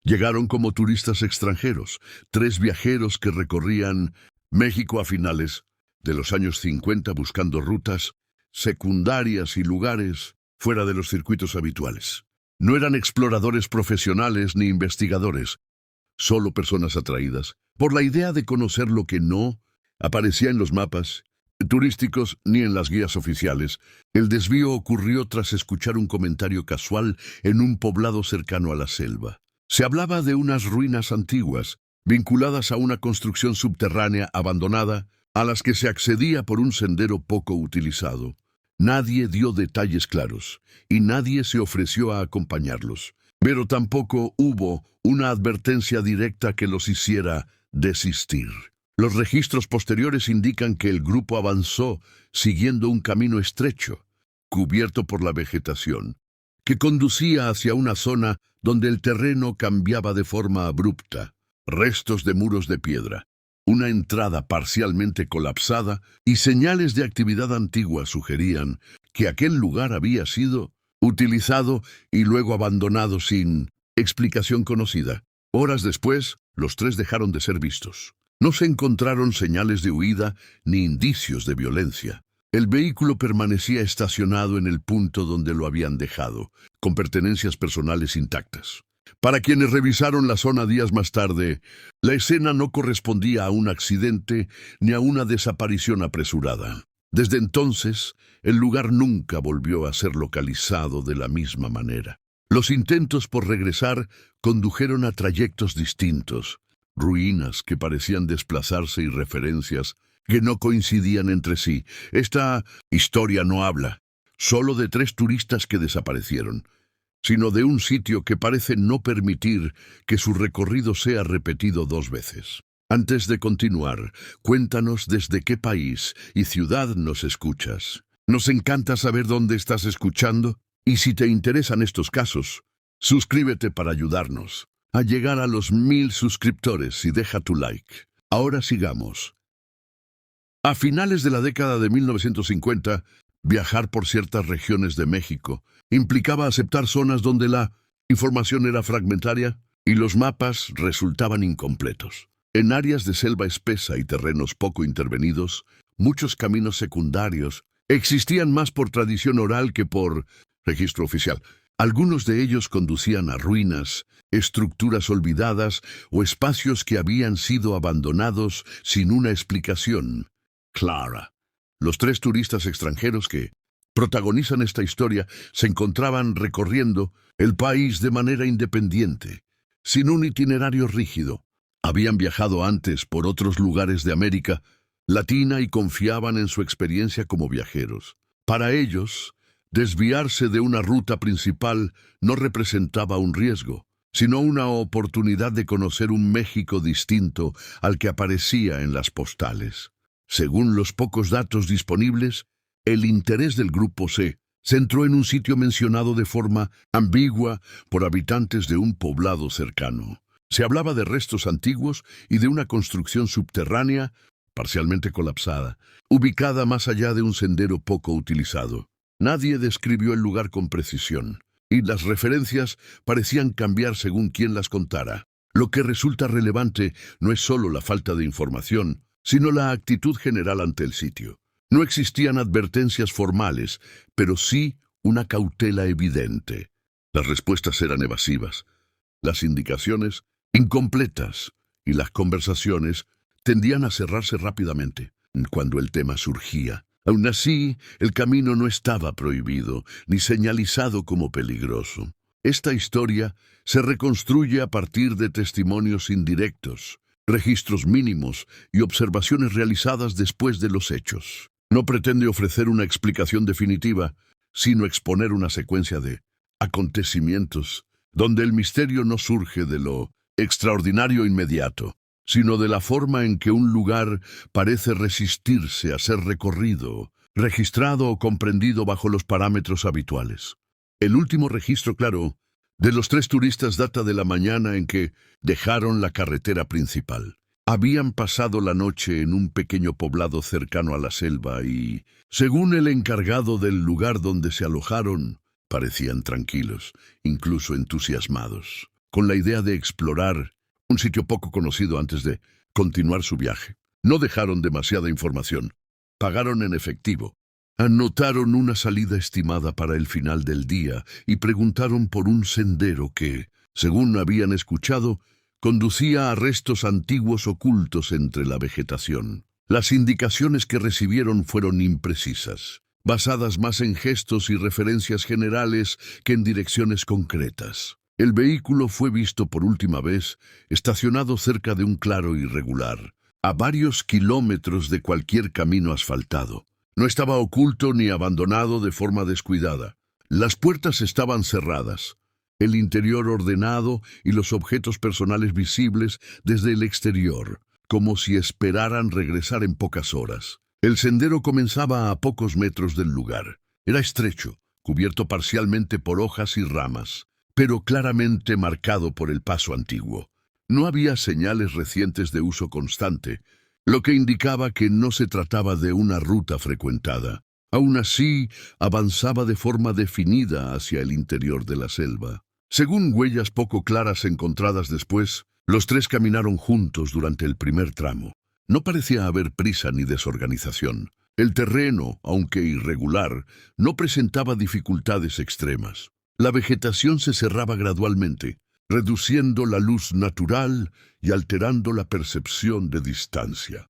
Llegaron como turistas extranjeros, 3 viajeros que recorrían México a finales de los años 50 buscando rutas secundarias y lugares fuera de los circuitos habituales. No eran exploradores profesionales ni investigadores, solo personas atraídas por la idea de conocer lo que no aparecía en los mapas turísticos ni en las guías oficiales. El desvío ocurrió tras escuchar un comentario casual en un poblado cercano a la selva. Se hablaba de unas ruinas antiguas, vinculadas a una construcción subterránea abandonada, a las que se accedía por un sendero poco utilizado. Nadie dio detalles claros, y nadie se ofreció a acompañarlos. Pero tampoco hubo una advertencia directa que los hiciera desistir. Los registros posteriores indican que el grupo avanzó siguiendo un camino estrecho, cubierto por la vegetación, que conducía hacia una zona donde el terreno cambiaba de forma abrupta. Restos de muros de piedra, una entrada parcialmente colapsada y señales de actividad antigua sugerían que aquel lugar había sido utilizado y luego abandonado sin explicación conocida. Horas después, los 3 dejaron de ser vistos. No se encontraron señales de huida ni indicios de violencia. El vehículo permanecía estacionado en el punto donde lo habían dejado, con pertenencias personales intactas. Para quienes revisaron la zona días más tarde, la escena no correspondía a un accidente ni a una desaparición apresurada. Desde entonces, el lugar nunca volvió a ser localizado de la misma manera. Los intentos por regresar condujeron a trayectos distintos, ruinas que parecían desplazarse y referencias que no coincidían entre sí. Esta historia no habla solo de 3 turistas que desaparecieron, sino de un sitio que parece no permitir que su recorrido sea repetido 2 veces. Antes de continuar, cuéntanos desde qué país y ciudad nos escuchas. Nos encanta saber dónde estás escuchando, y si te interesan estos casos, suscríbete para ayudarnos a llegar a los 1000 suscriptores y deja tu like. Ahora sigamos. A finales de la década de 1950, viajar por ciertas regiones de México implicaba aceptar zonas donde la información era fragmentaria y los mapas resultaban incompletos. En áreas de selva espesa y terrenos poco intervenidos, muchos caminos secundarios existían más por tradición oral que por registro oficial. Algunos de ellos conducían a ruinas, estructuras olvidadas o espacios que habían sido abandonados sin una explicación clara. Los 3 turistas extranjeros que protagonizan esta historia se encontraban recorriendo el país de manera independiente, sin un itinerario rígido. Habían viajado antes por otros lugares de América Latina y confiaban en su experiencia como viajeros. Para ellos, desviarse de una ruta principal no representaba un riesgo, sino una oportunidad de conocer un México distinto al que aparecía en las postales. Según los pocos datos disponibles, el interés del grupo se centró en un sitio mencionado de forma ambigua por habitantes de un poblado cercano. Se hablaba de restos antiguos y de una construcción subterránea parcialmente colapsada, ubicada más allá de un sendero poco utilizado. Nadie describió el lugar con precisión, y las referencias parecían cambiar según quien las contara. Lo que resulta relevante no es solo la falta de información, sino la actitud general ante el sitio. No existían advertencias formales, pero sí una cautela evidente. Las respuestas eran evasivas, las indicaciones incompletas, y las conversaciones tendían a cerrarse rápidamente cuando el tema surgía. Aún así, el camino no estaba prohibido ni señalizado como peligroso. Esta historia se reconstruye a partir de testimonios indirectos, registros mínimos y observaciones realizadas después de los hechos. No pretende ofrecer una explicación definitiva, sino exponer una secuencia de acontecimientos donde el misterio no surge de lo extraordinario inmediato, sino de la forma en que un lugar parece resistirse a ser recorrido, registrado o comprendido bajo los parámetros habituales. El último registro claro de los 3 turistas data de la mañana en que dejaron la carretera principal. Habían pasado la noche en un pequeño poblado cercano a la selva y, según el encargado del lugar donde se alojaron, parecían tranquilos, incluso entusiasmados. con la idea de explorar un sitio poco conocido antes de continuar su viaje. No dejaron demasiada información. Pagaron en efectivo. Anotaron una salida estimada para el final del día y preguntaron por un sendero que, según habían escuchado, conducía a restos antiguos ocultos entre la vegetación. Las indicaciones que recibieron fueron imprecisas, basadas más en gestos y referencias generales que en direcciones concretas. El vehículo fue visto por última vez estacionado cerca de un claro irregular, a varios kilómetros de cualquier camino asfaltado. No estaba oculto ni abandonado de forma descuidada. Las puertas estaban cerradas, el interior ordenado y los objetos personales visibles desde el exterior, como si esperaran regresar en pocas horas. El sendero comenzaba a pocos metros del lugar. Era estrecho, cubierto parcialmente por hojas y ramas, pero claramente marcado por el paso antiguo. No había señales recientes de uso constante, lo que indicaba que no se trataba de una ruta frecuentada. Aún así, avanzaba de forma definida hacia el interior de la selva. Según huellas poco claras encontradas después, los tres caminaron juntos durante el primer tramo. No parecía haber prisa ni desorganización. El terreno, aunque irregular, no presentaba dificultades extremas. La vegetación se cerraba gradualmente, reduciendo la luz natural y alterando la percepción de distancia.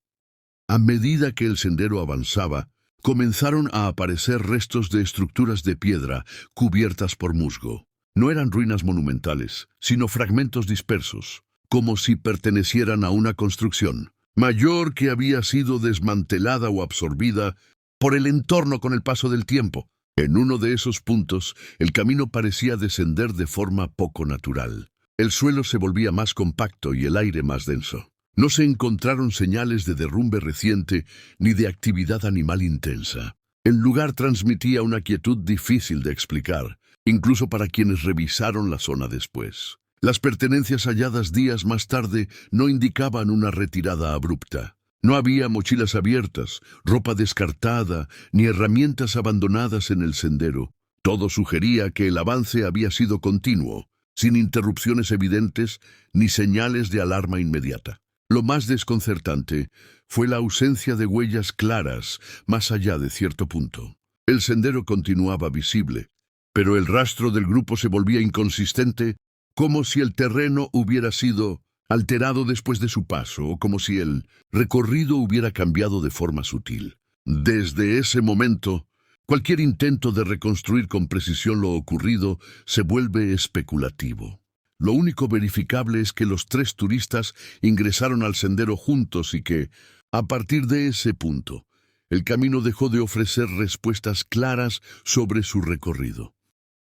A medida que el sendero avanzaba, comenzaron a aparecer restos de estructuras de piedra cubiertas por musgo. No eran ruinas monumentales, sino fragmentos dispersos, como si pertenecieran a una construcción mayor que había sido desmantelada o absorbida por el entorno con el paso del tiempo. En uno de esos puntos, el camino parecía descender de forma poco natural. El suelo se volvía más compacto y el aire más denso. No se encontraron señales de derrumbe reciente ni de actividad animal intensa. El lugar transmitía una quietud difícil de explicar, incluso para quienes revisaron la zona después. Las pertenencias halladas días más tarde no indicaban una retirada abrupta. No había mochilas abiertas, ropa descartada, ni herramientas abandonadas en el sendero. Todo sugería que el avance había sido continuo, sin interrupciones evidentes ni señales de alarma inmediata. Lo más desconcertante fue la ausencia de huellas claras más allá de cierto punto. El sendero continuaba visible, pero el rastro del grupo se volvía inconsistente, como si el terreno hubiera sido alterado después de su paso, o como si el recorrido hubiera cambiado de forma sutil. Desde ese momento, cualquier intento de reconstruir con precisión lo ocurrido se vuelve especulativo. Lo único verificable es que los tres turistas ingresaron al sendero juntos y que, a partir de ese punto, el camino dejó de ofrecer respuestas claras sobre su recorrido.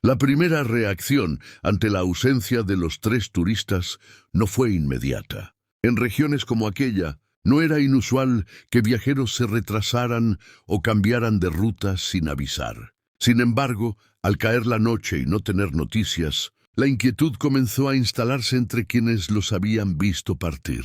La primera reacción ante la ausencia de los tres turistas no fue inmediata. En regiones como aquella, no era inusual que viajeros se retrasaran o cambiaran de ruta sin avisar. Sin embargo, al caer la noche y no tener noticias, la inquietud comenzó a instalarse entre quienes los habían visto partir.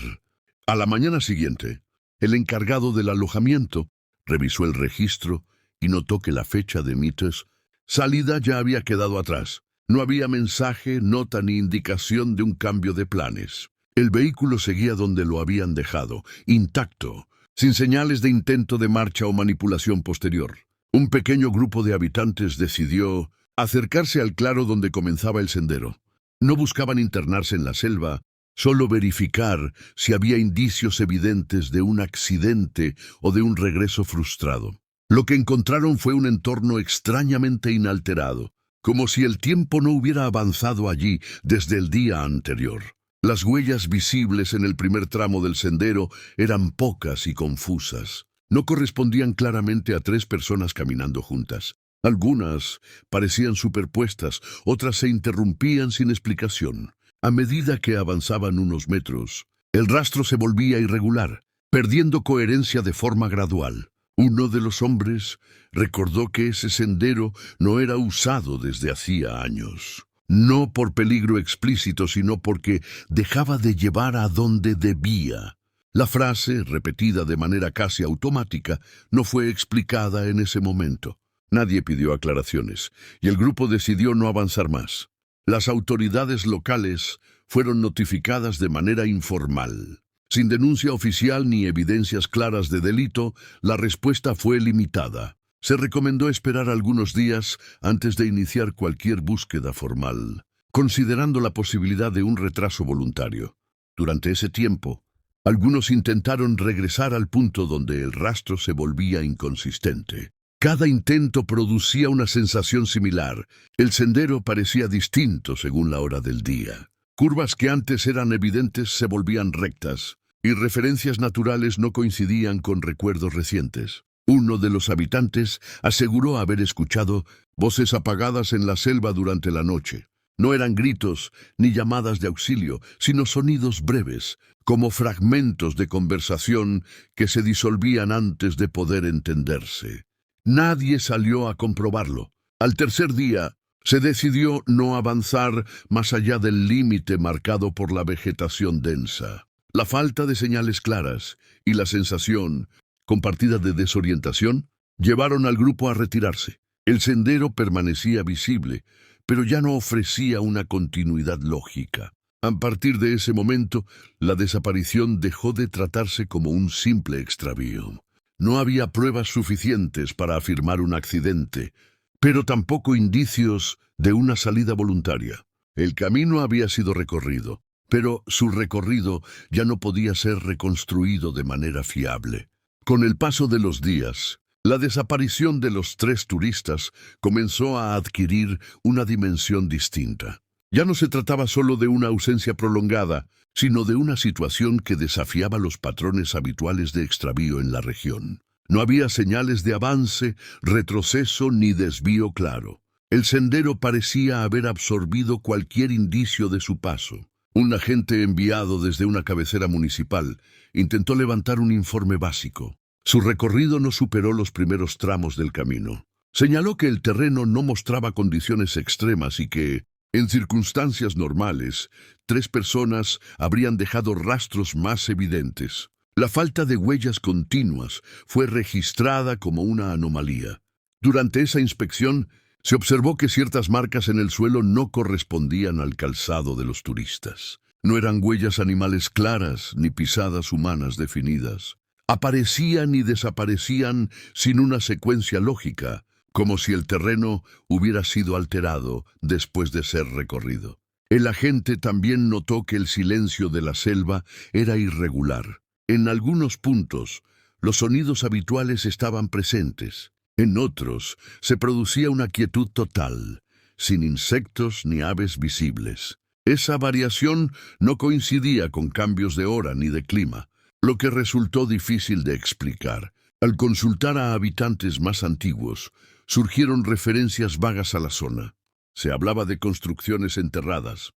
A la mañana siguiente, el encargado del alojamiento revisó el registro y notó que la fecha de Mites salida ya había quedado atrás. No había mensaje, nota ni indicación de un cambio de planes. El vehículo seguía donde lo habían dejado, intacto, sin señales de intento de marcha o manipulación posterior. Un pequeño grupo de habitantes decidió acercarse al claro donde comenzaba el sendero. No buscaban internarse en la selva, solo verificar si había indicios evidentes de un accidente o de un regreso frustrado. Lo que encontraron fue un entorno extrañamente inalterado, como si el tiempo no hubiera avanzado allí desde el día anterior. Las huellas visibles en el primer tramo del sendero eran pocas y confusas. No correspondían claramente a tres personas caminando juntas. Algunas parecían superpuestas, otras se interrumpían sin explicación. A medida que avanzaban unos metros, el rastro se volvía irregular, perdiendo coherencia de forma gradual. Uno de los hombres recordó que ese sendero no era usado desde hacía años. No por peligro explícito, sino porque dejaba de llevar a donde debía. La frase, repetida de manera casi automática, no fue explicada en ese momento. Nadie pidió aclaraciones, y el grupo decidió no avanzar más. Las autoridades locales fueron notificadas de manera informal. Sin denuncia oficial ni evidencias claras de delito, la respuesta fue limitada. Se recomendó esperar algunos días antes de iniciar cualquier búsqueda formal, considerando la posibilidad de un retraso voluntario. Durante ese tiempo, algunos intentaron regresar al punto donde el rastro se volvía inconsistente. Cada intento producía una sensación similar. El sendero parecía distinto según la hora del día. Curvas que antes eran evidentes se volvían rectas, y referencias naturales no coincidían con recuerdos recientes. Uno de los habitantes aseguró haber escuchado voces apagadas en la selva durante la noche. No eran gritos ni llamadas de auxilio, sino sonidos breves, como fragmentos de conversación que se disolvían antes de poder entenderse. Nadie salió a comprobarlo. Al tercer día, se decidió no avanzar más allá del límite marcado por la vegetación densa. La falta de señales claras y la sensación compartida de desorientación llevaron al grupo a retirarse. El sendero permanecía visible, pero ya no ofrecía una continuidad lógica. A partir de ese momento, la desaparición dejó de tratarse como un simple extravío. No había pruebas suficientes para afirmar un accidente, pero tampoco indicios de una salida voluntaria. El camino había sido recorrido, pero su recorrido ya no podía ser reconstruido de manera fiable. Con el paso de los días, la desaparición de los 3 turistas comenzó a adquirir una dimensión distinta. Ya no se trataba solo de una ausencia prolongada, sino de una situación que desafiaba los patrones habituales de extravío en la región. No había señales de avance, retroceso ni desvío claro. El sendero parecía haber absorbido cualquier indicio de su paso. Un agente enviado desde una cabecera municipal intentó levantar un informe básico. Su recorrido no superó los primeros tramos del camino. Señaló que el terreno no mostraba condiciones extremas y que, en circunstancias normales, 3 personas habrían dejado rastros más evidentes. La falta de huellas continuas fue registrada como una anomalía. Durante esa inspección, se observó que ciertas marcas en el suelo no correspondían al calzado de los turistas. No eran huellas animales claras ni pisadas humanas definidas. Aparecían y desaparecían sin una secuencia lógica, como si el terreno hubiera sido alterado después de ser recorrido. El agente también notó que el silencio de la selva era irregular. En algunos puntos, los sonidos habituales estaban presentes. En otros, se producía una quietud total, sin insectos ni aves visibles. Esa variación no coincidía con cambios de hora ni de clima, lo que resultó difícil de explicar. Al consultar a habitantes más antiguos, surgieron referencias vagas a la zona. Se hablaba de construcciones enterradas,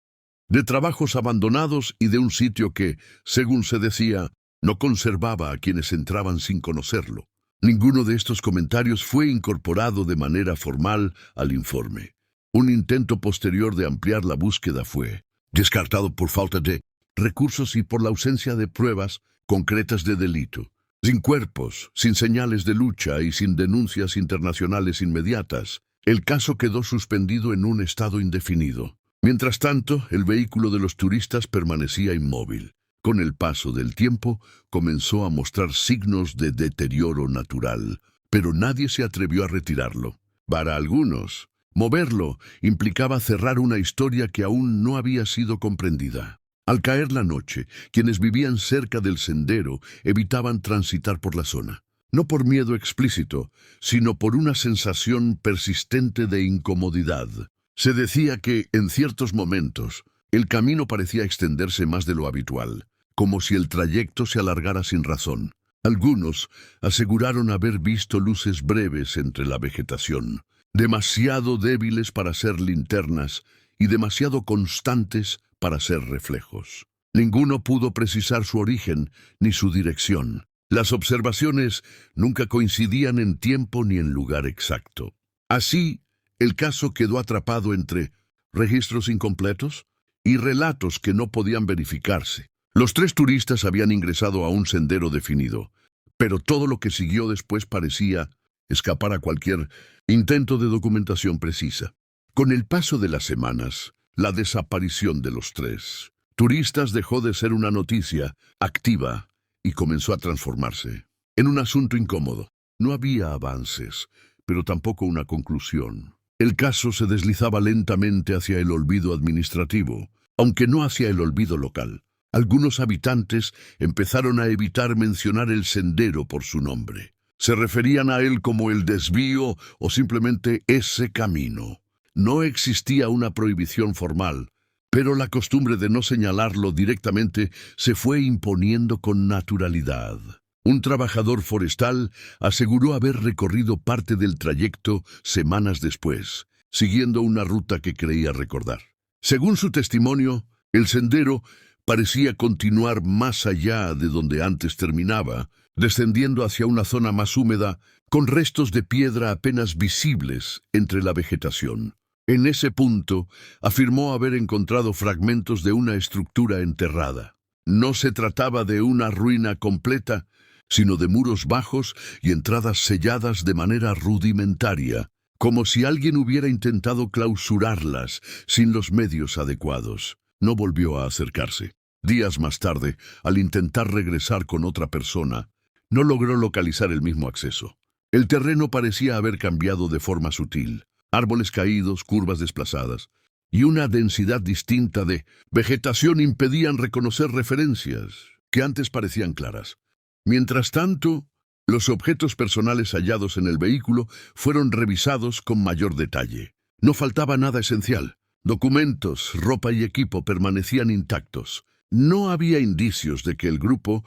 de trabajos abandonados y de un sitio que, según se decía, no conservaba a quienes entraban sin conocerlo. Ninguno de estos comentarios fue incorporado de manera formal al informe. Un intento posterior de ampliar la búsqueda fue descartado por falta de recursos y por la ausencia de pruebas concretas de delito. Sin cuerpos, sin señales de lucha y sin denuncias internacionales inmediatas, el caso quedó suspendido en un estado indefinido. Mientras tanto, el vehículo de los turistas permanecía inmóvil. Con el paso del tiempo, comenzó a mostrar signos de deterioro natural, pero nadie se atrevió a retirarlo. Para algunos, moverlo implicaba cerrar una historia que aún no había sido comprendida. Al caer la noche, quienes vivían cerca del sendero evitaban transitar por la zona, no por miedo explícito, sino por una sensación persistente de incomodidad. Se decía que, en ciertos momentos, el camino parecía extenderse más de lo habitual, como si el trayecto se alargara sin razón. Algunos aseguraron haber visto luces breves entre la vegetación, demasiado débiles para ser linternas y demasiado constantes para ser reflejos. Ninguno pudo precisar su origen ni su dirección. Las observaciones nunca coincidían en tiempo ni en lugar exacto. Así, el caso quedó atrapado entre registros incompletos y relatos que no podían verificarse. Los 3 turistas habían ingresado a un sendero definido, pero todo lo que siguió después parecía escapar a cualquier intento de documentación precisa. Con el paso de las semanas, la desaparición de los tres. Turistas dejó de ser una noticia activa y comenzó a transformarse en un asunto incómodo. No había avances, pero tampoco una conclusión. El caso se deslizaba lentamente hacia el olvido administrativo, aunque no hacia el olvido local. Algunos habitantes empezaron a evitar mencionar el sendero por su nombre. Se referían a él como el desvío o simplemente ese camino. No existía una prohibición formal, pero la costumbre de no señalarlo directamente se fue imponiendo con naturalidad. Un trabajador forestal aseguró haber recorrido parte del trayecto semanas después, siguiendo una ruta que creía recordar. Según su testimonio, el sendero parecía continuar más allá de donde antes terminaba, descendiendo hacia una zona más húmeda, con restos de piedra apenas visibles entre la vegetación. En ese punto, afirmó haber encontrado fragmentos de una estructura enterrada. No se trataba de una ruina completa, sino de muros bajos y entradas selladas de manera rudimentaria, como si alguien hubiera intentado clausurarlas sin los medios adecuados. No volvió a acercarse. Días más tarde, al intentar regresar con otra persona, no logró localizar el mismo acceso. El terreno parecía haber cambiado de forma sutil. Árboles caídos, curvas desplazadas, y una densidad distinta de vegetación impedían reconocer referencias que antes parecían claras. Mientras tanto, los objetos personales hallados en el vehículo fueron revisados con mayor detalle. No faltaba nada esencial. Documentos, ropa y equipo permanecían intactos. No había indicios de que el grupo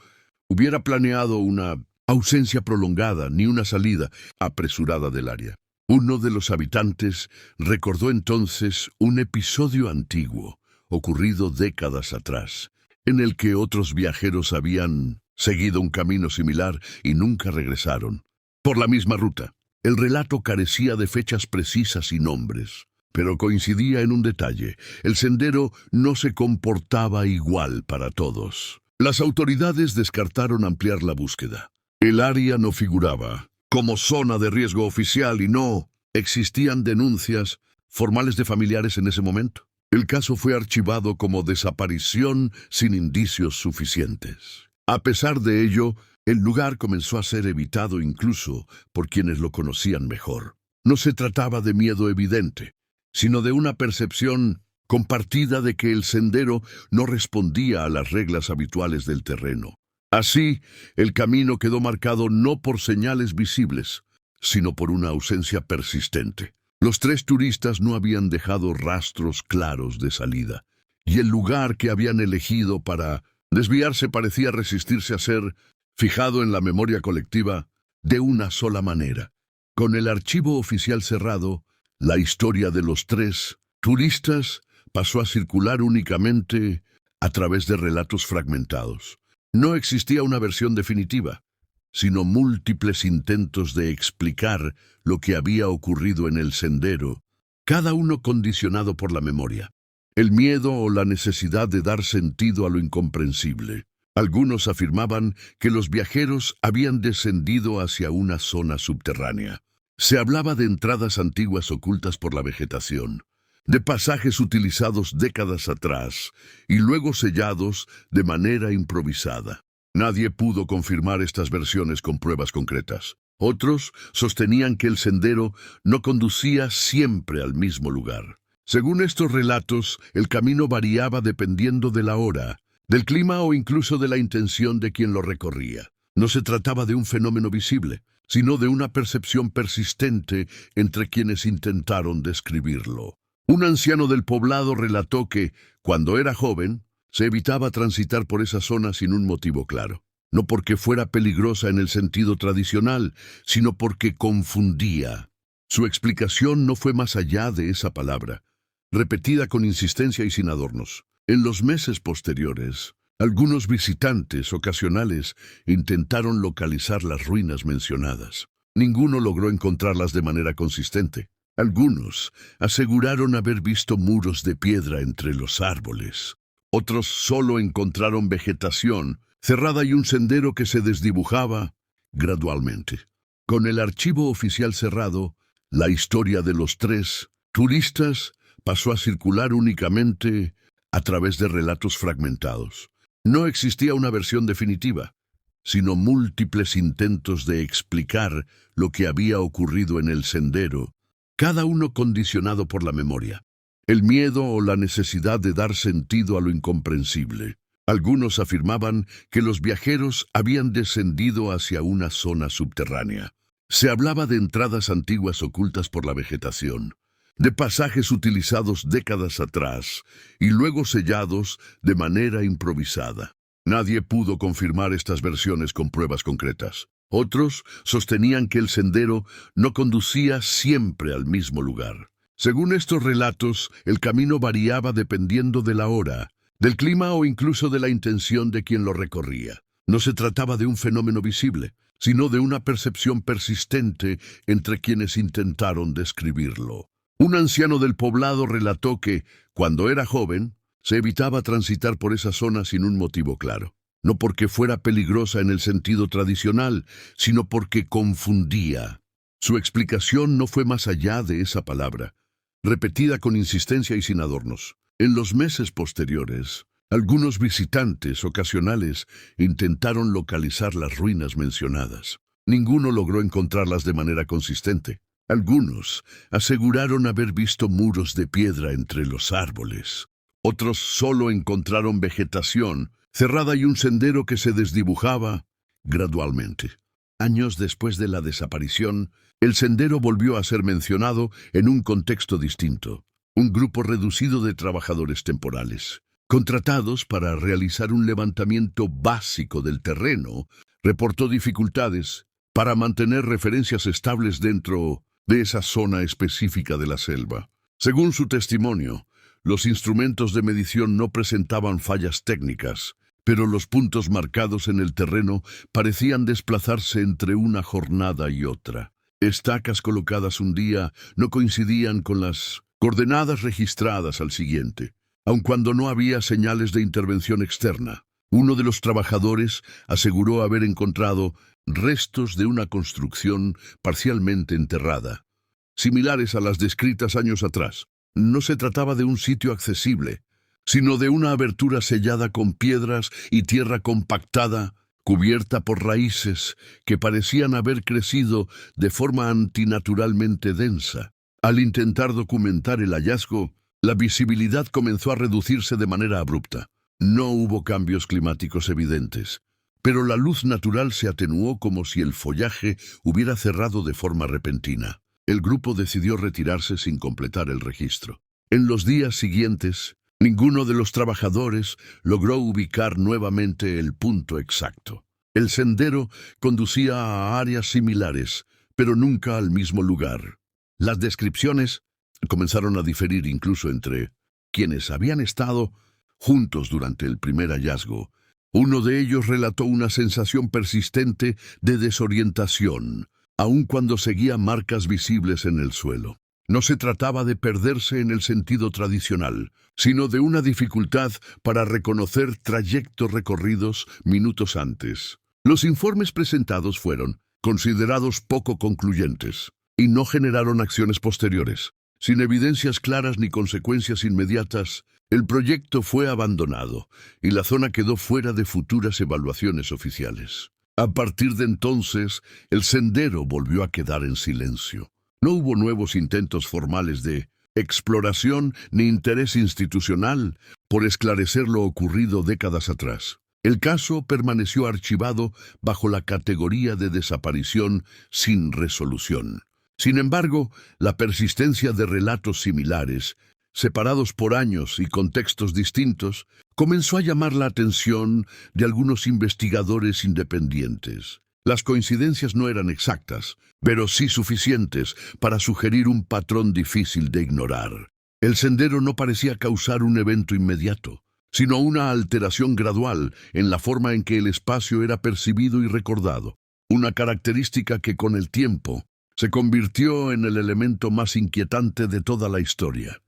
hubiera planeado una ausencia prolongada ni una salida apresurada del área. Uno de los habitantes recordó entonces un episodio antiguo, ocurrido décadas atrás, en el que otros viajeros habían seguido un camino similar y nunca regresaron. Por la misma ruta, el relato carecía de fechas precisas y nombres, pero coincidía en un detalle: el sendero no se comportaba igual para todos. Las autoridades descartaron ampliar la búsqueda. El área no figuraba como zona de riesgo oficial y no existían denuncias formales de familiares en ese momento. El caso fue archivado como desaparición sin indicios suficientes. A pesar de ello, el lugar comenzó a ser evitado incluso por quienes lo conocían mejor. No se trataba de miedo evidente, sino de una percepción compartida de que el sendero no respondía a las reglas habituales del terreno. Así, el camino quedó marcado no por señales visibles, sino por una ausencia persistente. Los tres turistas no habían dejado rastros claros de salida, y el lugar que habían elegido para desviarse parecía resistirse a ser fijado en la memoria colectiva de una sola manera. Con el archivo oficial cerrado, la historia de los tres turistas pasó a circular únicamente a través de relatos fragmentados. No existía una versión definitiva, sino múltiples intentos de explicar lo que había ocurrido en el sendero, cada uno condicionado por la memoria, el miedo o la necesidad de dar sentido a lo incomprensible. Algunos afirmaban que los viajeros habían descendido hacia una zona subterránea. Se hablaba de entradas antiguas ocultas por la vegetación, de pasajes utilizados décadas atrás y luego sellados de manera improvisada. Nadie pudo confirmar estas versiones con pruebas concretas. Otros sostenían que el sendero no conducía siempre al mismo lugar. Según estos relatos, el camino variaba dependiendo de la hora, del clima o incluso de la intención de quien lo recorría. No se trataba de un fenómeno visible, sino de una percepción persistente entre quienes intentaron describirlo. Un anciano del poblado relató que, cuando era joven, se evitaba transitar por esa zona sin un motivo claro. No porque fuera peligrosa en el sentido tradicional, sino porque confundía. Su explicación no fue más allá de esa palabra, repetida con insistencia y sin adornos. En los meses posteriores, algunos visitantes ocasionales intentaron localizar las ruinas mencionadas. Ninguno logró encontrarlas de manera consistente. Algunos aseguraron haber visto muros de piedra entre los árboles. Otros solo encontraron vegetación cerrada y un sendero que se desdibujaba gradualmente. Con el archivo oficial cerrado, la historia de los tres turistas pasó a circular únicamente a través de relatos fragmentados. No existía una versión definitiva, sino múltiples intentos de explicar lo que había ocurrido en el sendero, cada uno condicionado por la memoria, el miedo o la necesidad de dar sentido a lo incomprensible. Algunos afirmaban que los viajeros habían descendido hacia una zona subterránea. Se hablaba de entradas antiguas ocultas por la vegetación, de pasajes utilizados décadas atrás y luego sellados de manera improvisada. Nadie pudo confirmar estas versiones con pruebas concretas. Otros sostenían que el sendero no conducía siempre al mismo lugar. Según estos relatos, el camino variaba dependiendo de la hora, del clima o incluso de la intención de quien lo recorría. No se trataba de un fenómeno visible, sino de una percepción persistente entre quienes intentaron describirlo. Un anciano del poblado relató que, cuando era joven, se evitaba transitar por esa zona sin un motivo claro. No porque fuera peligrosa en el sentido tradicional, sino porque confundía. Su explicación no fue más allá de esa palabra, repetida con insistencia y sin adornos. En los meses posteriores, algunos visitantes ocasionales intentaron localizar las ruinas mencionadas. Ninguno logró encontrarlas de manera consistente. Algunos aseguraron haber visto muros de piedra entre los árboles. Otros solo encontraron vegetación cerrada y un sendero que se desdibujaba gradualmente. Años después de la desaparición, el sendero volvió a ser mencionado en un contexto distinto. Un grupo reducido de trabajadores temporales, contratados para realizar un levantamiento básico del terreno, reportó dificultades para mantener referencias estables dentro de esa zona específica de la selva. Según su testimonio, los instrumentos de medición no presentaban fallas técnicas, pero los puntos marcados en el terreno parecían desplazarse entre una jornada y otra. Estacas colocadas un día no coincidían con las coordenadas registradas al siguiente, aun cuando no había señales de intervención externa. Uno de los trabajadores aseguró haber encontrado restos de una construcción parcialmente enterrada, similares a las descritas años atrás. No se trataba de un sitio accesible, sino de una abertura sellada con piedras y tierra compactada, cubierta por raíces que parecían haber crecido de forma antinaturalmente densa. Al intentar documentar el hallazgo, la visibilidad comenzó a reducirse de manera abrupta. No hubo cambios climáticos evidentes, pero la luz natural se atenuó como si el follaje hubiera cerrado de forma repentina. El grupo decidió retirarse sin completar el registro. En los días siguientes, ninguno de los trabajadores logró ubicar nuevamente el punto exacto. El sendero conducía a áreas similares, pero nunca al mismo lugar. Las descripciones comenzaron a diferir incluso entre quienes habían estado juntos durante el primer hallazgo. Uno de ellos relató una sensación persistente de desorientación, aun cuando seguía marcas visibles en el suelo. No se trataba de perderse en el sentido tradicional, sino de una dificultad para reconocer trayectos recorridos minutos antes. Los informes presentados fueron considerados poco concluyentes y no generaron acciones posteriores. Sin evidencias claras ni consecuencias inmediatas, el proyecto fue abandonado y la zona quedó fuera de futuras evaluaciones oficiales. A partir de entonces, el sendero volvió a quedar en silencio. No hubo nuevos intentos formales de exploración ni interés institucional por esclarecer lo ocurrido décadas atrás. El caso permaneció archivado bajo la categoría de desaparición sin resolución. Sin embargo, la persistencia de relatos similares, separados por años y contextos distintos, comenzó a llamar la atención de algunos investigadores independientes. Las coincidencias no eran exactas, pero sí suficientes para sugerir un patrón difícil de ignorar. El sendero no parecía causar un evento inmediato, sino una alteración gradual en la forma en que el espacio era percibido y recordado, una característica que con el tiempo se convirtió en el elemento más inquietante de toda la historia.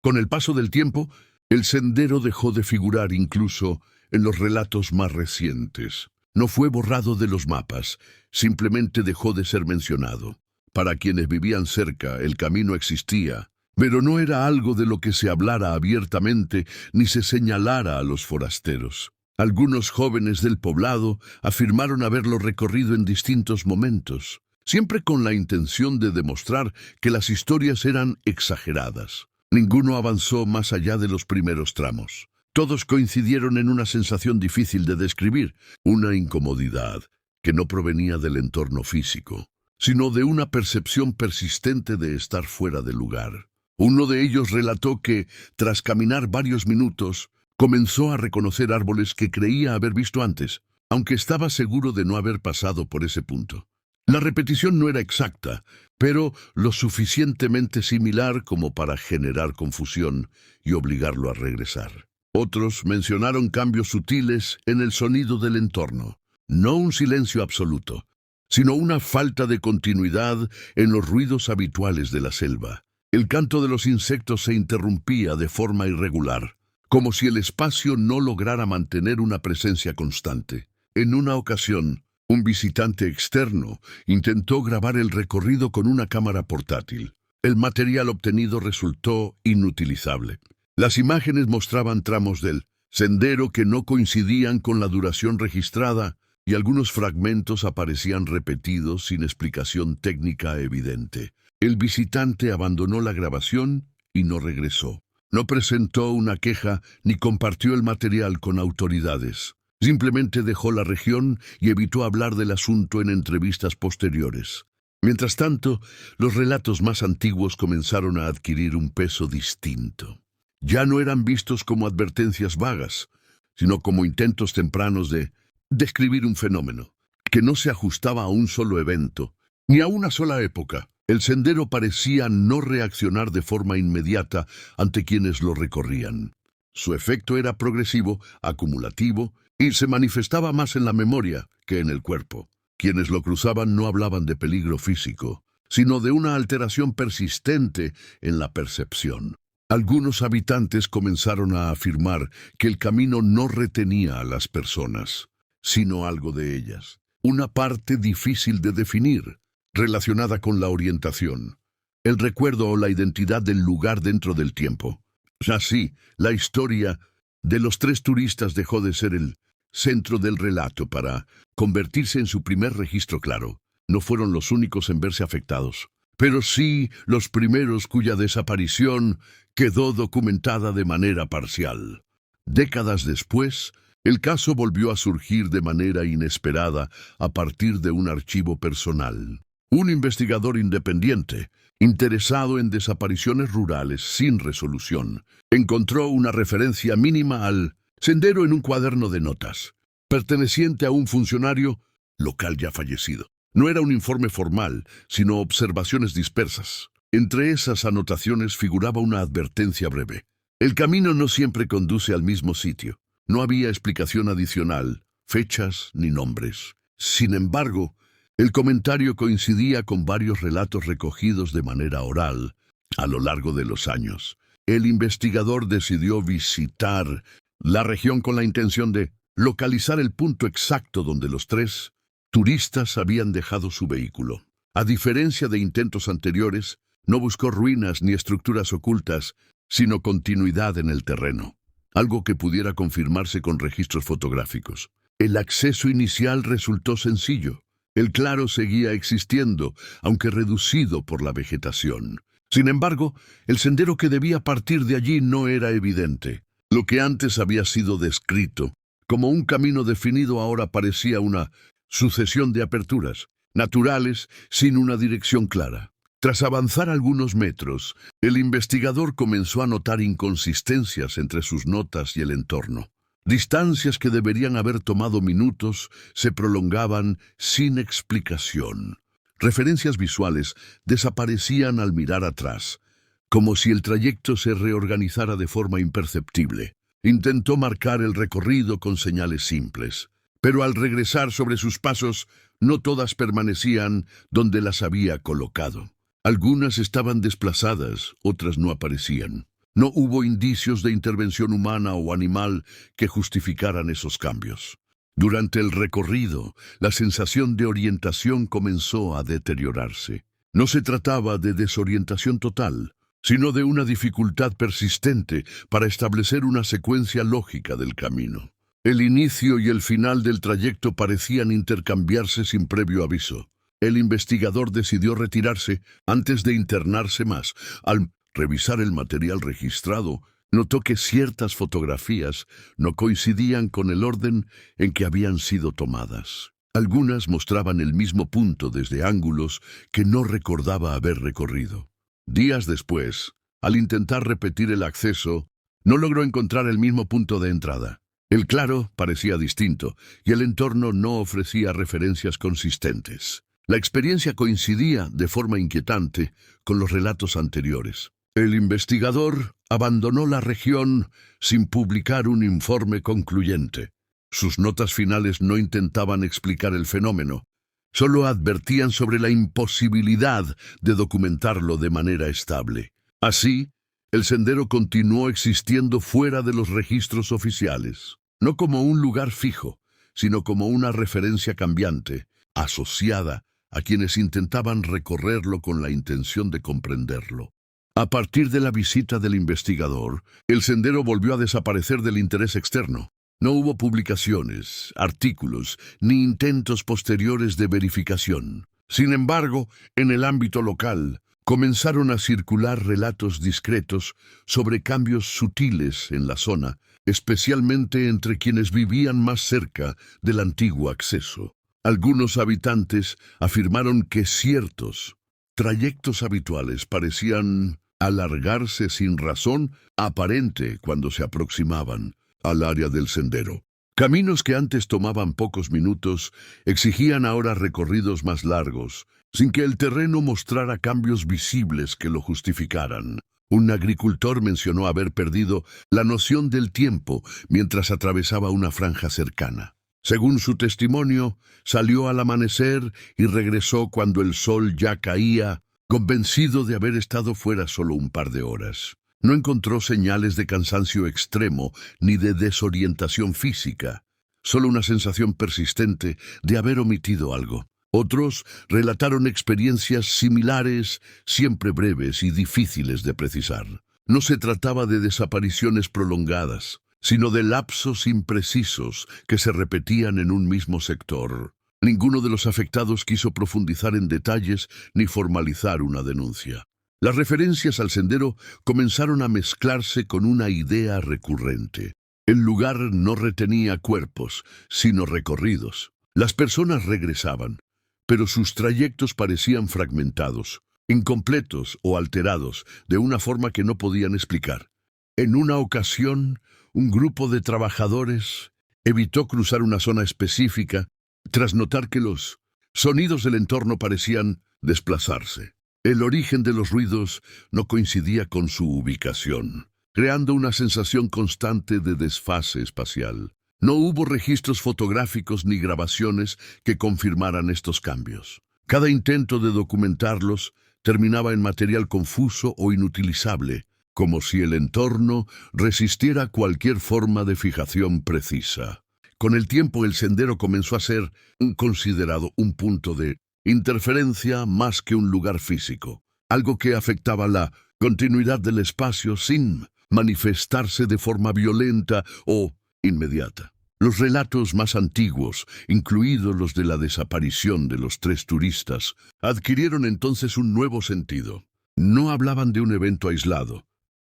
Con el paso del tiempo, el sendero dejó de figurar incluso en los relatos más recientes. No fue borrado de los mapas, simplemente dejó de ser mencionado. Para quienes vivían cerca, el camino existía, pero no era algo de lo que se hablara abiertamente ni se señalara a los forasteros. Algunos jóvenes del poblado afirmaron haberlo recorrido en distintos momentos, siempre con la intención de demostrar que las historias eran exageradas. Ninguno avanzó más allá de los primeros tramos. Todos coincidieron en una sensación difícil de describir, una incomodidad que no provenía del entorno físico, sino de una percepción persistente de estar fuera de lugar. Uno de ellos relató que, tras caminar varios minutos, comenzó a reconocer árboles que creía haber visto antes, aunque estaba seguro de no haber pasado por ese punto. La repetición no era exacta, pero lo suficientemente similar como para generar confusión y obligarlo a regresar. Otros mencionaron cambios sutiles en el sonido del entorno, no un silencio absoluto, sino una falta de continuidad en los ruidos habituales de la selva. El canto de los insectos se interrumpía de forma irregular, como si el espacio no lograra mantener una presencia constante. En una ocasión, un visitante externo intentó grabar el recorrido con una cámara portátil. El material obtenido resultó inutilizable. Las imágenes mostraban tramos del sendero que no coincidían con la duración registrada y algunos fragmentos aparecían repetidos sin explicación técnica evidente. El visitante abandonó la grabación y no regresó. No presentó una queja ni compartió el material con autoridades. Simplemente dejó la región y evitó hablar del asunto en entrevistas posteriores. Mientras tanto, los relatos más antiguos comenzaron a adquirir un peso distinto. Ya no eran vistos como advertencias vagas, sino como intentos tempranos de describir un fenómeno que no se ajustaba a un solo evento, ni a una sola época. El sendero parecía no reaccionar de forma inmediata ante quienes lo recorrían. Su efecto era progresivo, acumulativo, y se manifestaba más en la memoria que en el cuerpo. Quienes lo cruzaban no hablaban de peligro físico, sino de una alteración persistente en la percepción. Algunos habitantes comenzaron a afirmar que el camino no retenía a las personas, sino algo de ellas, una parte difícil de definir, relacionada con la orientación, el recuerdo o la identidad del lugar dentro del tiempo. Así, la historia de los 3 turistas dejó de ser el centro del relato para convertirse en su primer registro claro. No fueron los únicos en verse afectados, pero sí los primeros cuya desaparición quedó documentada de manera parcial. Décadas después, el caso volvió a surgir de manera inesperada a partir de un archivo personal. Un investigador independiente, interesado en desapariciones rurales sin resolución, encontró una referencia mínima al sendero en un cuaderno de notas, perteneciente a un funcionario local ya fallecido. No era un informe formal, sino observaciones dispersas. Entre esas anotaciones figuraba una advertencia breve. El camino no siempre conduce al mismo sitio. No había explicación adicional, fechas ni nombres. Sin embargo, el comentario coincidía con varios relatos recogidos de manera oral a lo largo de los años. El investigador decidió visitar la región con la intención de localizar el punto exacto donde los 3 turistas habían dejado su vehículo. A diferencia de intentos anteriores, no buscó ruinas ni estructuras ocultas, sino continuidad en el terreno, algo que pudiera confirmarse con registros fotográficos. El acceso inicial resultó sencillo. El claro seguía existiendo, aunque reducido por la vegetación. Sin embargo, el sendero que debía partir de allí no era evidente. Lo que antes había sido descrito como un camino definido ahora parecía una sucesión de aperturas, naturales, sin una dirección clara. Tras avanzar algunos metros, el investigador comenzó a notar inconsistencias entre sus notas y el entorno. Distancias que deberían haber tomado minutos se prolongaban sin explicación. Referencias visuales desaparecían al mirar atrás, como si el trayecto se reorganizara de forma imperceptible. Intentó marcar el recorrido con señales simples, pero al regresar sobre sus pasos, no todas permanecían donde las había colocado. Algunas estaban desplazadas, otras no aparecían. No hubo indicios de intervención humana o animal que justificaran esos cambios. Durante el recorrido, la sensación de orientación comenzó a deteriorarse. No se trataba de desorientación total, sino de una dificultad persistente para establecer una secuencia lógica del camino. El inicio y el final del trayecto parecían intercambiarse sin previo aviso. El investigador decidió retirarse antes de internarse más. Al revisar el material registrado, notó que ciertas fotografías no coincidían con el orden en que habían sido tomadas. Algunas mostraban el mismo punto desde ángulos que no recordaba haber recorrido. Días después, al intentar repetir el acceso, no logró encontrar el mismo punto de entrada. El claro parecía distinto y el entorno no ofrecía referencias consistentes. La experiencia coincidía de forma inquietante con los relatos anteriores. El investigador abandonó la región sin publicar un informe concluyente. Sus notas finales no intentaban explicar el fenómeno, solo advertían sobre la imposibilidad de documentarlo de manera estable. Así, el sendero continuó existiendo fuera de los registros oficiales, no como un lugar fijo, sino como una referencia cambiante, asociada a quienes intentaban recorrerlo con la intención de comprenderlo. A partir de la visita del investigador, el sendero volvió a desaparecer del interés externo. No hubo publicaciones, artículos, ni intentos posteriores de verificación. Sin embargo, en el ámbito local, comenzaron a circular relatos discretos sobre cambios sutiles en la zona, especialmente entre quienes vivían más cerca del antiguo acceso. Algunos habitantes afirmaron que ciertos trayectos habituales parecían alargarse sin razón aparente cuando se aproximaban al área del sendero. Caminos que antes tomaban pocos minutos exigían ahora recorridos más largos, sin que el terreno mostrara cambios visibles que lo justificaran. Un agricultor mencionó haber perdido la noción del tiempo mientras atravesaba una franja cercana. Según su testimonio, salió al amanecer y regresó cuando el sol ya caía, convencido de haber estado fuera solo un par de horas. No encontró señales de cansancio extremo ni de desorientación física, solo una sensación persistente de haber omitido algo. Otros relataron experiencias similares, siempre breves y difíciles de precisar. No se trataba de desapariciones prolongadas, sino de lapsos imprecisos que se repetían en un mismo sector. Ninguno de los afectados quiso profundizar en detalles ni formalizar una denuncia. Las referencias al sendero comenzaron a mezclarse con una idea recurrente. El lugar no retenía cuerpos, sino recorridos. Las personas regresaban, pero sus trayectos parecían fragmentados, incompletos o alterados, de una forma que no podían explicar. En una ocasión, un grupo de trabajadores evitó cruzar una zona específica tras notar que los sonidos del entorno parecían desplazarse. El origen de los ruidos no coincidía con su ubicación, creando una sensación constante de desfase espacial. No hubo registros fotográficos ni grabaciones que confirmaran estos cambios. Cada intento de documentarlos terminaba en material confuso o inutilizable, como si el entorno resistiera cualquier forma de fijación precisa. Con el tiempo, el sendero comenzó a ser considerado un punto de interferencia más que un lugar físico, algo que afectaba la continuidad del espacio sin manifestarse de forma violenta o inmediata. Los relatos más antiguos, incluidos los de la desaparición de los 3 turistas, adquirieron entonces un nuevo sentido. No hablaban de un evento aislado,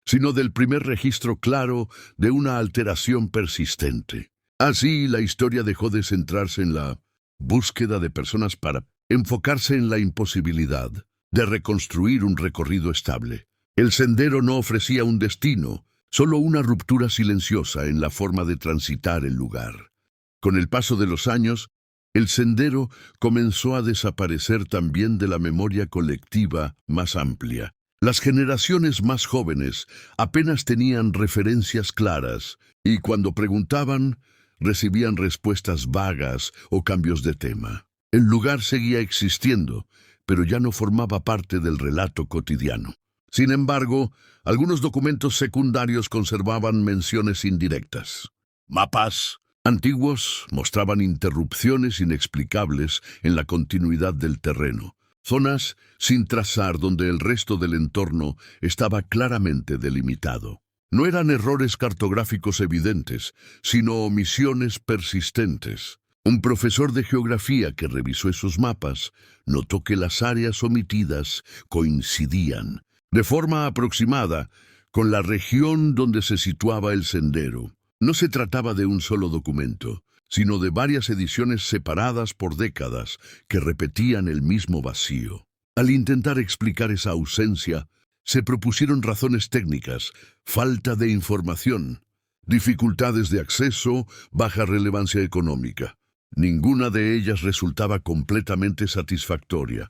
sino del primer registro claro de una alteración persistente. Así, la historia dejó de centrarse en la búsqueda de personas para enfocarse en la imposibilidad de reconstruir un recorrido estable. El sendero no ofrecía un destino, solo una ruptura silenciosa en la forma de transitar el lugar. Con el paso de los años, el sendero comenzó a desaparecer también de la memoria colectiva más amplia. Las generaciones más jóvenes apenas tenían referencias claras y cuando preguntaban, recibían respuestas vagas o cambios de tema. El lugar seguía existiendo, pero ya no formaba parte del relato cotidiano. Sin embargo, algunos documentos secundarios conservaban menciones indirectas. Mapas antiguos mostraban interrupciones inexplicables en la continuidad del terreno. zonas sin trazar donde el resto del entorno estaba claramente delimitado. No eran errores cartográficos evidentes, sino omisiones persistentes. Un profesor de geografía que revisó esos mapas notó que las áreas omitidas coincidían, de forma aproximada, con la región donde se situaba el sendero. No se trataba de un solo documento, sino de varias ediciones separadas por décadas que repetían el mismo vacío. Al intentar explicar esa ausencia, se propusieron razones técnicas: falta de información, dificultades de acceso, baja relevancia económica. Ninguna de ellas resultaba completamente satisfactoria,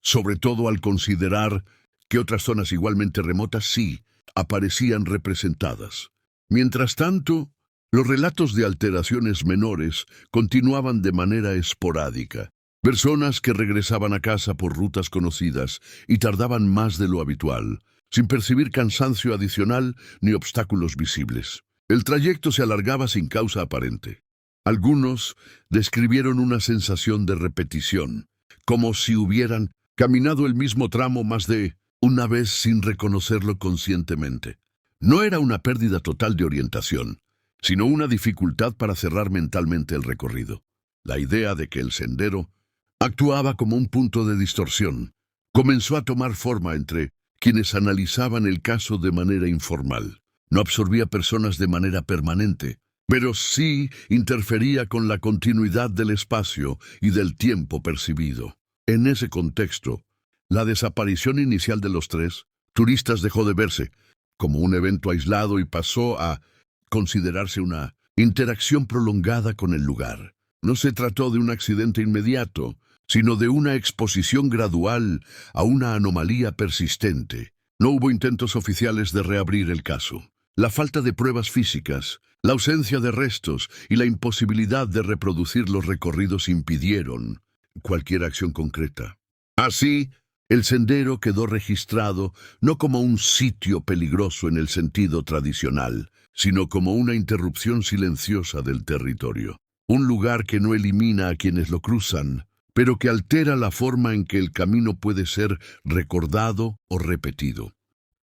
sobre todo al considerar que otras zonas igualmente remotas sí aparecían representadas. Mientras tanto, los relatos de alteraciones menores continuaban de manera esporádica. Personas que regresaban a casa por rutas conocidas y tardaban más de lo habitual, sin percibir cansancio adicional ni obstáculos visibles. El trayecto se alargaba sin causa aparente. Algunos describieron una sensación de repetición, como si hubieran caminado el mismo tramo más de una vez sin reconocerlo conscientemente. No era una pérdida total de orientación, sino una dificultad para cerrar mentalmente el recorrido. La idea de que el sendero actuaba como un punto de distorsión comenzó a tomar forma entre quienes analizaban el caso de manera informal. No absorbía personas de manera permanente, pero sí interfería con la continuidad del espacio y del tiempo percibido. En ese contexto, la desaparición inicial de los tres turistas dejó de verse como un evento aislado y pasó a considerarse una interacción prolongada con el lugar. No se trató de un accidente inmediato, sino de una exposición gradual a una anomalía persistente. No hubo intentos oficiales de reabrir el caso. La falta de pruebas físicas, la ausencia de restos y la imposibilidad de reproducir los recorridos impidieron cualquier acción concreta. Así, el sendero quedó registrado no como un sitio peligroso en el sentido tradicional, sino como una interrupción silenciosa del territorio. Un lugar que no elimina a quienes lo cruzan, pero que altera la forma en que el camino puede ser recordado o repetido.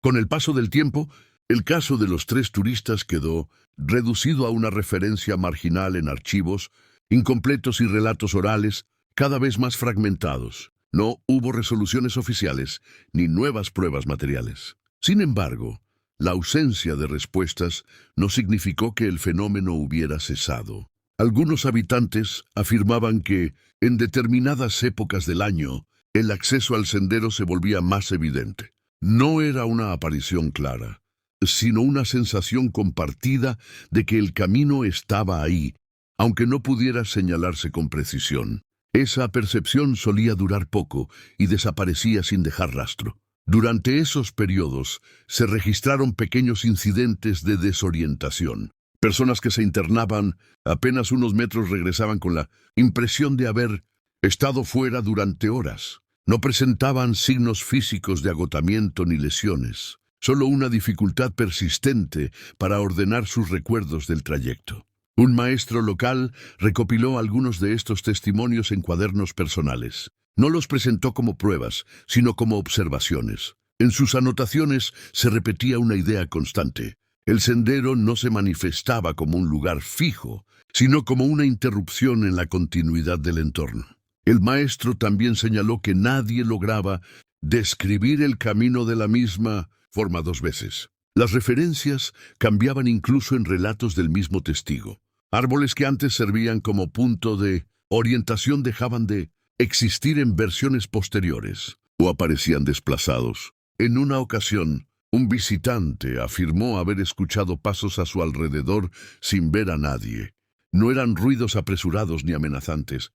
Con el paso del tiempo, el caso de los tres turistas quedó reducido a una referencia marginal en archivos, incompletos y relatos orales, cada vez más fragmentados. No hubo resoluciones oficiales ni nuevas pruebas materiales. Sin embargo, la ausencia de respuestas no significó que el fenómeno hubiera cesado. Algunos habitantes afirmaban que, en determinadas épocas del año, el acceso al sendero se volvía más evidente. No era una aparición clara, sino una sensación compartida de que el camino estaba ahí, aunque no pudiera señalarse con precisión. Esa percepción solía durar poco y desaparecía sin dejar rastro. Durante esos periodos se registraron pequeños incidentes de desorientación. Personas que se internaban apenas unos metros regresaban con la impresión de haber estado fuera durante horas. No presentaban signos físicos de agotamiento ni lesiones, solo una dificultad persistente para ordenar sus recuerdos del trayecto. Un maestro local recopiló algunos de estos testimonios en cuadernos personales. No los presentó como pruebas, sino como observaciones. En sus anotaciones se repetía una idea constante. El sendero no se manifestaba como un lugar fijo, sino como una interrupción en la continuidad del entorno. El maestro también señaló que nadie lograba describir el camino de la misma forma dos veces. Las referencias cambiaban incluso en relatos del mismo testigo. Árboles que antes servían como punto de orientación dejaban de existir en versiones posteriores o aparecían desplazados. En una ocasión, un visitante afirmó haber escuchado pasos a su alrededor sin ver a nadie. No eran ruidos apresurados ni amenazantes,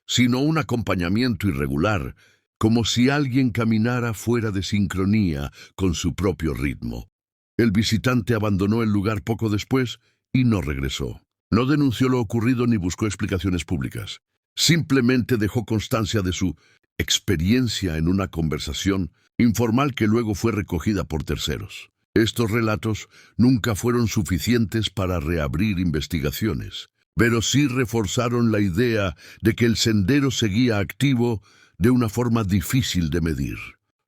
sino un acompañamiento irregular, como si alguien caminara fuera de sincronía con su propio ritmo. El visitante abandonó el lugar poco después y no regresó. No denunció lo ocurrido ni buscó explicaciones públicas. Simplemente dejó constancia de su experiencia en una conversación informal que luego fue recogida por terceros. Estos relatos nunca fueron suficientes para reabrir investigaciones, pero sí reforzaron la idea de que el sendero seguía activo de una forma difícil de medir.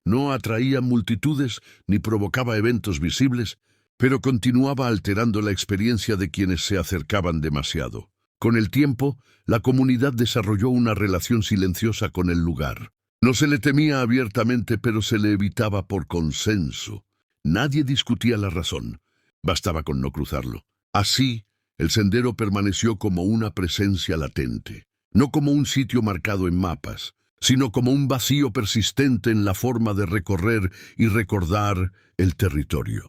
No atraía multitudes ni provocaba eventos visibles, pero continuaba alterando la experiencia de quienes se acercaban demasiado. Con el tiempo, la comunidad desarrolló una relación silenciosa con el lugar. No se le temía abiertamente, pero se le evitaba por consenso. Nadie discutía la razón. Bastaba con no cruzarlo. Así, el sendero permaneció como una presencia latente, no como un sitio marcado en mapas, sino como un vacío persistente en la forma de recorrer y recordar el territorio.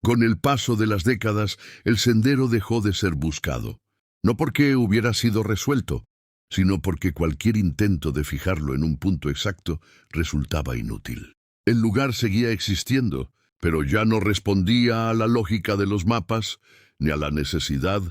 Con el paso de las décadas, el sendero dejó de ser buscado, no porque hubiera sido resuelto, sino porque cualquier intento de fijarlo en un punto exacto resultaba inútil. El lugar seguía existiendo, pero ya no respondía a la lógica de los mapas ni a la necesidad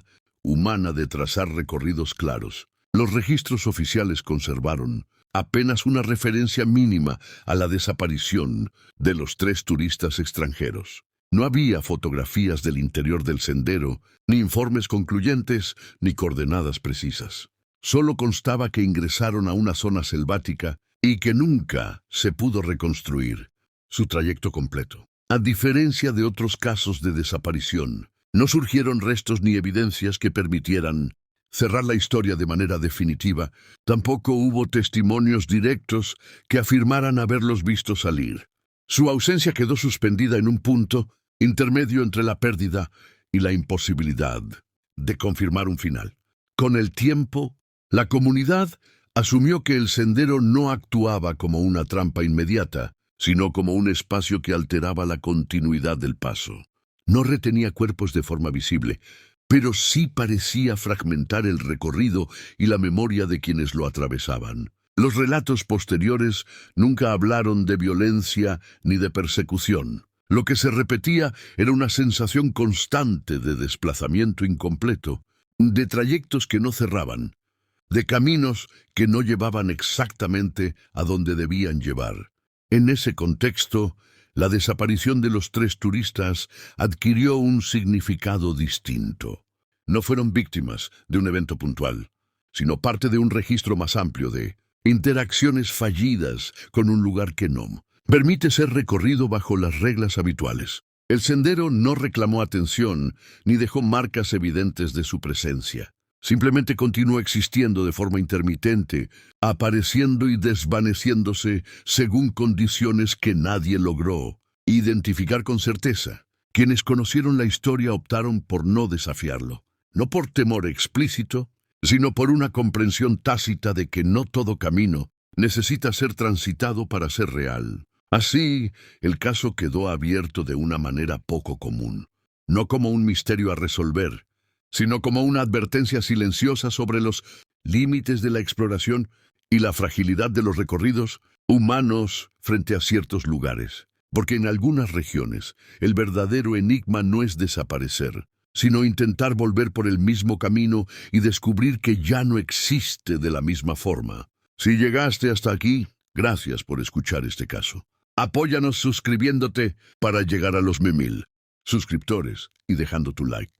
humana de trazar recorridos claros. Los registros oficiales conservaron apenas una referencia mínima a la desaparición de los 3 turistas extranjeros. No había fotografías del interior del sendero, ni informes concluyentes, ni coordenadas precisas. Solo constaba que ingresaron a una zona selvática y que nunca se pudo reconstruir su trayecto completo. A diferencia de otros casos de desaparición, no surgieron restos ni evidencias que permitieran cerrar la historia de manera definitiva. Tampoco hubo testimonios directos que afirmaran haberlos visto salir. Su ausencia quedó suspendida en un punto intermedio entre la pérdida y la imposibilidad de confirmar un final. Con el tiempo, la comunidad asumió que el sendero no actuaba como una trampa inmediata, sino como un espacio que alteraba la continuidad del paso. No retenía cuerpos de forma visible, pero sí parecía fragmentar el recorrido y la memoria de quienes lo atravesaban. Los relatos posteriores nunca hablaron de violencia ni de persecución. Lo que se repetía era una sensación constante de desplazamiento incompleto, de trayectos que no cerraban, de caminos que no llevaban exactamente a donde debían llevar. En ese contexto, la desaparición de los 3 turistas adquirió un significado distinto. No fueron víctimas de un evento puntual, sino parte de un registro más amplio de interacciones fallidas con un lugar que no permite ser recorrido bajo las reglas habituales. El sendero no reclamó atención ni dejó marcas evidentes de su presencia. Simplemente continuó existiendo de forma intermitente, apareciendo y desvaneciéndose según condiciones que nadie logró identificar con certeza. Quienes conocieron la historia optaron por no desafiarlo, no por temor explícito, sino por una comprensión tácita de que no todo camino necesita ser transitado para ser real. Así, el caso quedó abierto de una manera poco común, no como un misterio a resolver, sino como una advertencia silenciosa sobre los límites de la exploración y la fragilidad de los recorridos humanos frente a ciertos lugares. Porque en algunas regiones, el verdadero enigma no es desaparecer, sino intentar volver por el mismo camino y descubrir que ya no existe de la misma forma. Si llegaste hasta aquí, gracias por escuchar este caso. Apóyanos suscribiéndote para llegar a los 1000 suscriptores y dejando tu like.